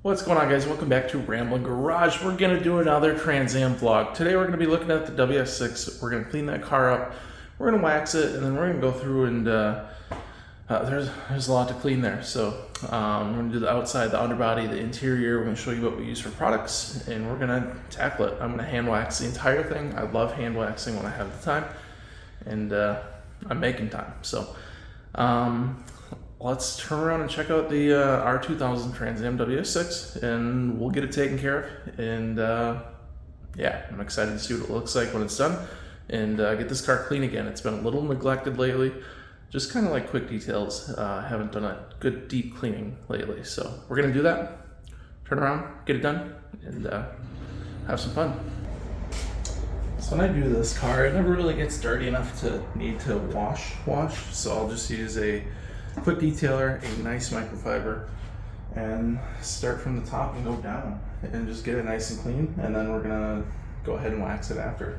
What's going on, guys? Welcome back to Rambling Garage. We're going to do another Trans Am vlog. Today we're going to be looking at the WS6. We're going to clean that car up. We're going to wax it, and then we're going to go through and there's a lot to clean there. So we're going to do the outside, the underbody, the interior. We're going to show you what we use for products, and we're going to tackle it. I'm going to hand wax the entire thing. I love hand waxing when I have the time, and I'm making time. So let's turn around and check out the R2000 Trans Am WS6, and we'll get it taken care of. And yeah, I'm excited to see what it looks like when it's done, and get this car clean again. It's been a little neglected lately, just kind of like quick details. Haven't done a good deep cleaning lately, so we're gonna do that. Turn around, get it done, and have some fun. So when I do this car, it never really gets dirty enough to need to wash, so I'll just use a quick detailer, a nice microfiber, and start from the top and go down and just get it nice and clean, and then we're gonna go ahead and wax it after.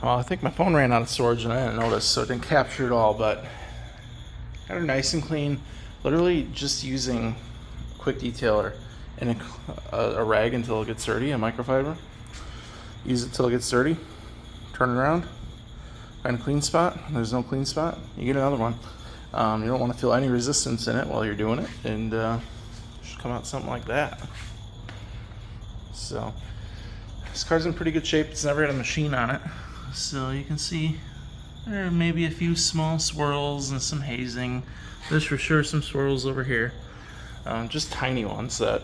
Well, I think my phone ran out of storage and I didn't notice, so it didn't capture it all, but got her nice and clean. Literally just using a quick detailer and a rag until it gets dirty, a microfiber. Use it till it gets dirty, turn it around, find a clean spot. There's no clean spot, you get another one. You don't want to feel any resistance in it while you're doing it, and it should come out something like that. So this car's in pretty good shape. It's never had a machine on it. So you can see there are maybe a few small swirls and some hazing. There's for sure some swirls over here. Just tiny ones that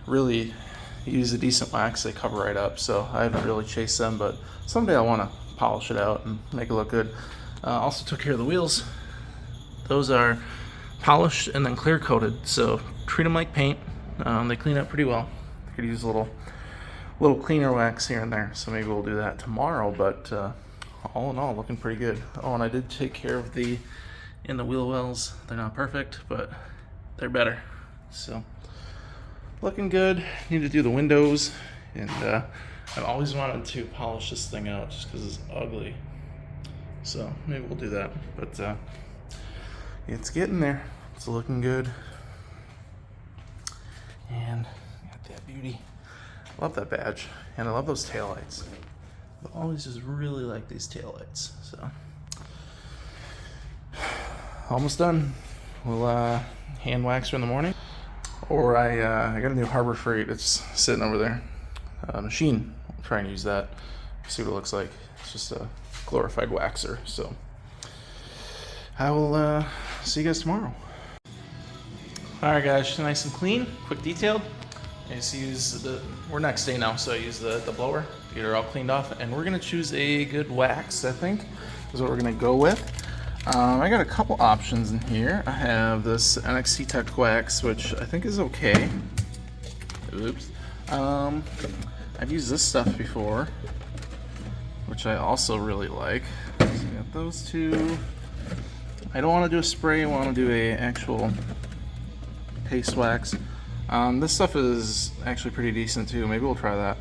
really use a decent wax. They cover right up, so I haven't really chased them, but someday I want to polish it out and make it look good. Also took care of the wheels. Those are polished and then clear coated, so treat them like paint. They clean up pretty well. I could use a little cleaner wax here and there, so maybe we'll do that tomorrow, but all in all, looking pretty good. Oh, and I did take care of the wheel wells. They're not perfect, but they're better, so looking good. Need to do the windows, and I've always wanted to polish this thing out just because it's ugly, so maybe we'll do that, but it's getting there. It's looking good, and got that beauty. Love that badge, and I love those taillights. I always just really like these taillights. So almost done. We'll hand wax her in the morning, or I got a new Harbor Freight. It's sitting over there. Machine. I'll try and use that. See what it looks like. It's just a glorified waxer. So I will see you guys tomorrow. All right, guys. She's nice and clean. Quick detailed. I just use we're next day now, so I use the blower to get her all cleaned off, and we're gonna choose a good wax, I think, is what we're gonna go with. I got a couple options in here. I have this NXT Tech Wax, which I think is okay. Oops. I've used this stuff before, which I also really like. So I got those two. I don't want to do a spray, I want to do a actual paste wax. This stuff is actually pretty decent too. Maybe we'll try that.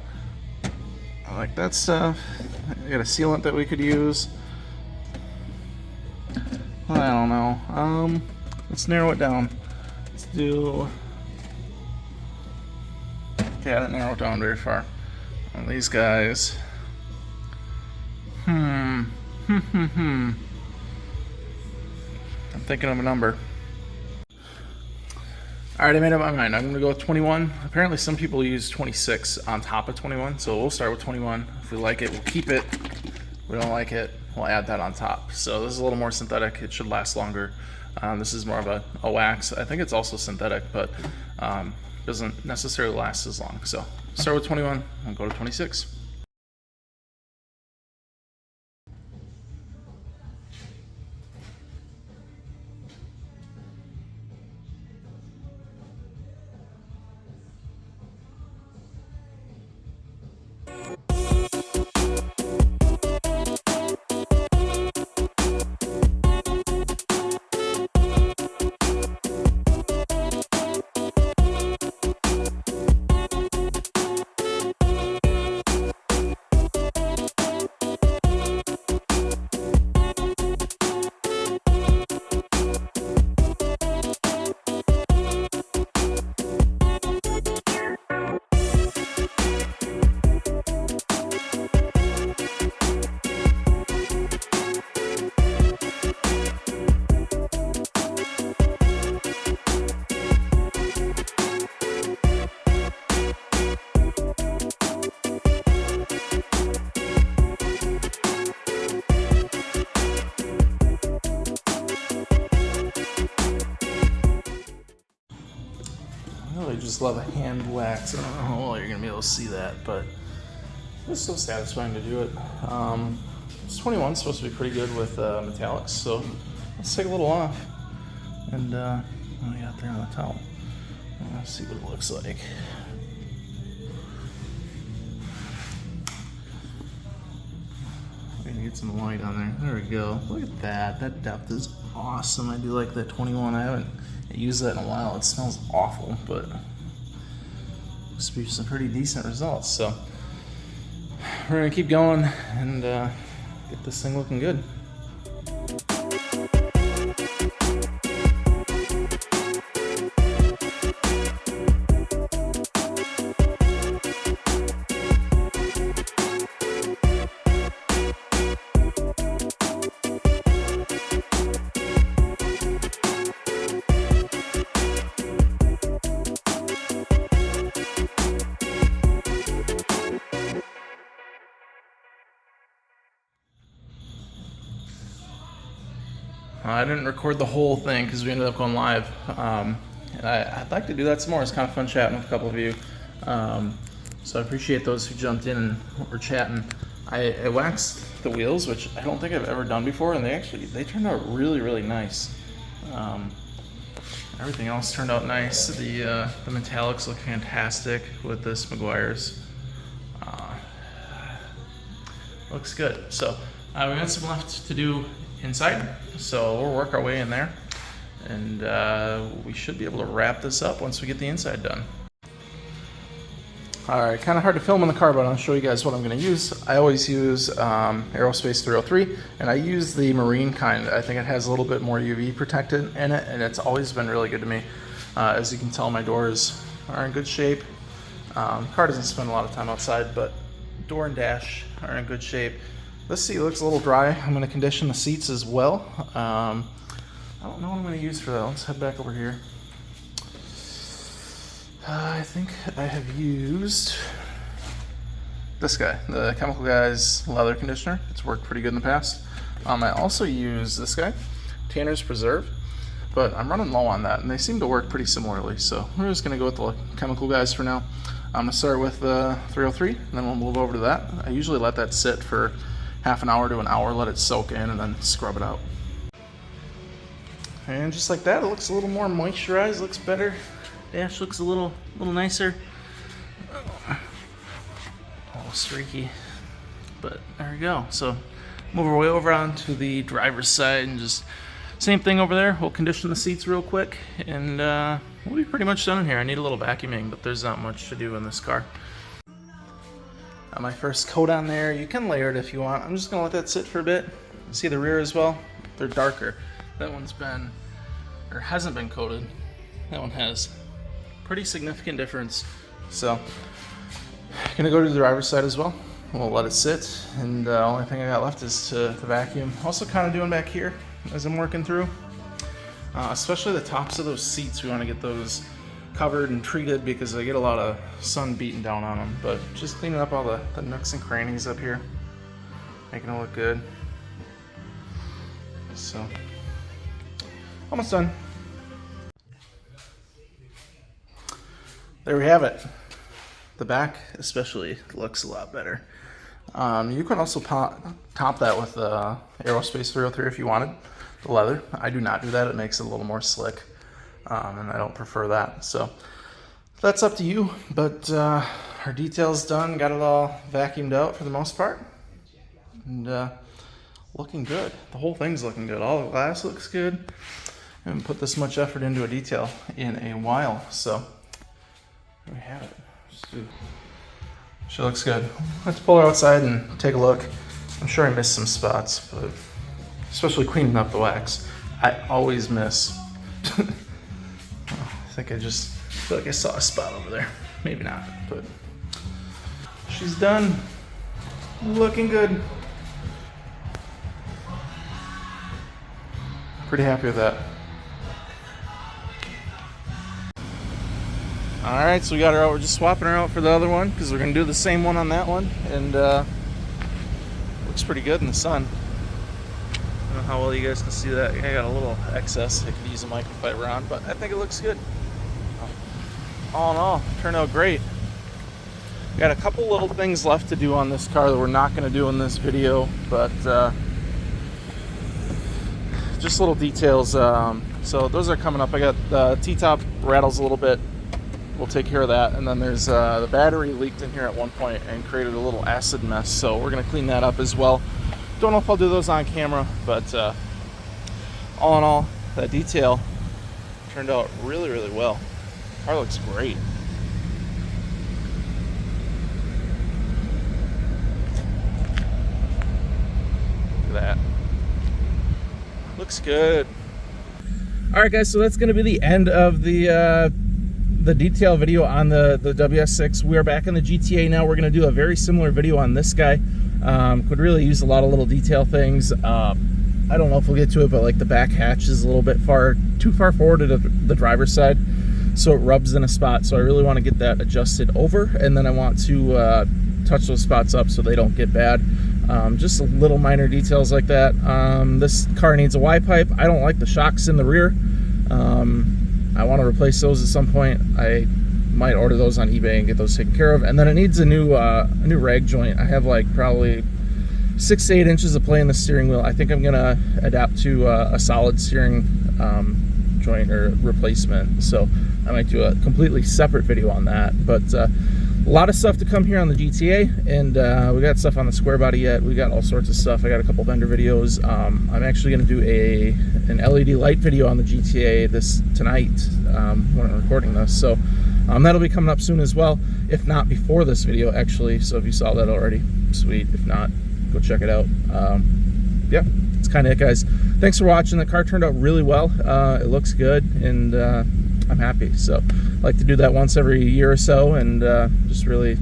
I like that stuff. I got a sealant that we could use. I don't know. Let's narrow it down. Let's do. Okay, I didn't narrow it down very far. On these guys. I'm thinking of a number. Alright, I made up my mind. I'm going to go with 21. Apparently some people use 26 on top of 21, so we'll start with 21. If we like it, we'll keep it. If we don't like it, we'll add that on top. So this is a little more synthetic. It should last longer. This is more of a wax. I think it's also synthetic, but doesn't necessarily last as long. So start with 21 and go to 26. I just love a hand wax. I don't know how well you're gonna be able to see that, but it's so satisfying to do it. It's 21, supposed to be pretty good with metallics, so let's take a little off. And what do we got there on the towel? Let's see what it looks like. We're gonna get some light on there. There we go. Look at that. That depth is awesome. I do like that 21. I haven't used that in a while. It smells awful, but looks to be some pretty decent results. So we're gonna keep going and get this thing looking good. I didn't record the whole thing because we ended up going live. And I'd like to do that some more. It's kind of fun chatting with a couple of you. So I appreciate those who jumped in and were chatting. I waxed the wheels, which I don't think I've ever done before, and they turned out really, really nice. Everything else turned out nice. The metallics look fantastic with this Meguiar's. Looks good. So we got some left to do inside, so we'll work our way in there, and we should be able to wrap this up once we get the inside done. Alright, kind of hard to film in the car, but I'll show you guys what I'm going to use. I always use Aerospace 303, and I use the marine kind. I think it has a little bit more UV protected in it, and it's always been really good to me. As you can tell, my doors are in good shape. Car doesn't spend a lot of time outside, but door and dash are in good shape. This seat looks a little dry. I'm going to condition the seats as well. I don't know what I'm going to use for that. Let's head back over here. I think I have used this guy, the Chemical Guys leather conditioner. It's worked pretty good in the past. I also use this guy, Tanner's Preserve, but I'm running low on that, and they seem to work pretty similarly. So we're just going to go with the Chemical Guys for now. I'm going to start with the 303, and then we'll move over to that. I usually let that sit for half an hour to an hour, let it soak in, and then scrub it out. And just like that, it looks a little more moisturized, looks better. Dash looks a little nicer. A little streaky, but there we go. So move our way over onto the driver's side and just same thing over there. We'll condition the seats real quick and we'll be pretty much done in here. I need a little vacuuming, but there's not much to do in this car. My first coat on there, you can layer it if you want. I'm just gonna let that sit for a bit. See the rear as well? They're darker. That one's been, or hasn't been coated. That one has. Pretty significant difference. So, gonna go to the driver's side as well. We'll let it sit, and the only thing I got left is to vacuum. Also kind of doing back here as I'm working through. Especially the tops of those seats, we wanna get those covered and treated because I get a lot of sun beating down on them. But just cleaning up all the nooks and crannies up here, making it look good. So, almost done. There we have it. The back especially looks a lot better. You can also top that with Aerospace 303 if you wanted, the leather. I do not do that. It makes it a little more slick, and I don't prefer that. So that's up to you, but our detail's done. Got it all vacuumed out for the most part. And looking good. The whole thing's looking good. All the glass looks good. I haven't put this much effort into a detail in a while, so there we have it. She looks good. Let's pull her outside and take a look. I'm sure I missed some spots, but especially cleaning up the wax. I always miss. I think I just feel like I saw a spot over there. Maybe not, but she's done. Looking good. Pretty happy with that. Alright, so we got her out. We're just swapping her out for the other one because we're going to do the same one on that one. And looks pretty good in the sun. I don't know how well you guys can see that. I got a little excess. I could use a microfiber on, but I think it looks good. All in all, turned out great. Got a couple little things left to do on this car that we're not going to do in this video, but just little details. So those are coming up. I got the T-top rattles a little bit. We'll take care of that. And then there's the battery leaked in here at one point and created a little acid mess. So we're going to clean that up as well. Don't know if I'll do those on camera, but all in all, that detail turned out really, really well. Car looks great. Look at that. Looks good. All right, guys, so that's going to be the end of the detail video on the WS6. We are back in the GTA now. We're going to do a very similar video on this guy. Could really use a lot of little detail things. I don't know if we'll get to it, but like the back hatch is a little bit too far forward to the driver's side, so it rubs in a spot. So I really want to get that adjusted over, and then I want to touch those spots up so they don't get bad. Just little minor details like that. This car needs a Y pipe. I don't like the shocks in the rear. I want to replace those at some point. I might order those on eBay and get those taken care of. And then it needs a new rag joint. I have like probably 6 to 8 inches of play in the steering wheel. I think I'm gonna adapt to a solid steering joint or replacement. So I might do a completely separate video on that. But a lot of stuff to come here on the GTA, and we got stuff on the square body yet. We got all sorts of stuff. I got a couple vendor videos. I'm actually going to do an LED light video on the GTA tonight when I'm recording this. So that'll be coming up soon as well, if not before this video actually. So if you saw that already, sweet. If not, go check it out. Yeah, that's kind of it, guys. Thanks for watching. The car turned out really well. It looks good, and I'm happy. So I like to do that once every year or so, and just really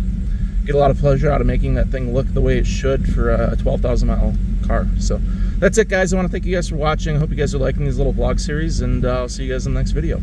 get a lot of pleasure out of making that thing look the way it should for a 12,000 mile car. So that's it, guys. I want to thank you guys for watching. I hope you guys are liking these little vlog series, and I'll see you guys in the next video.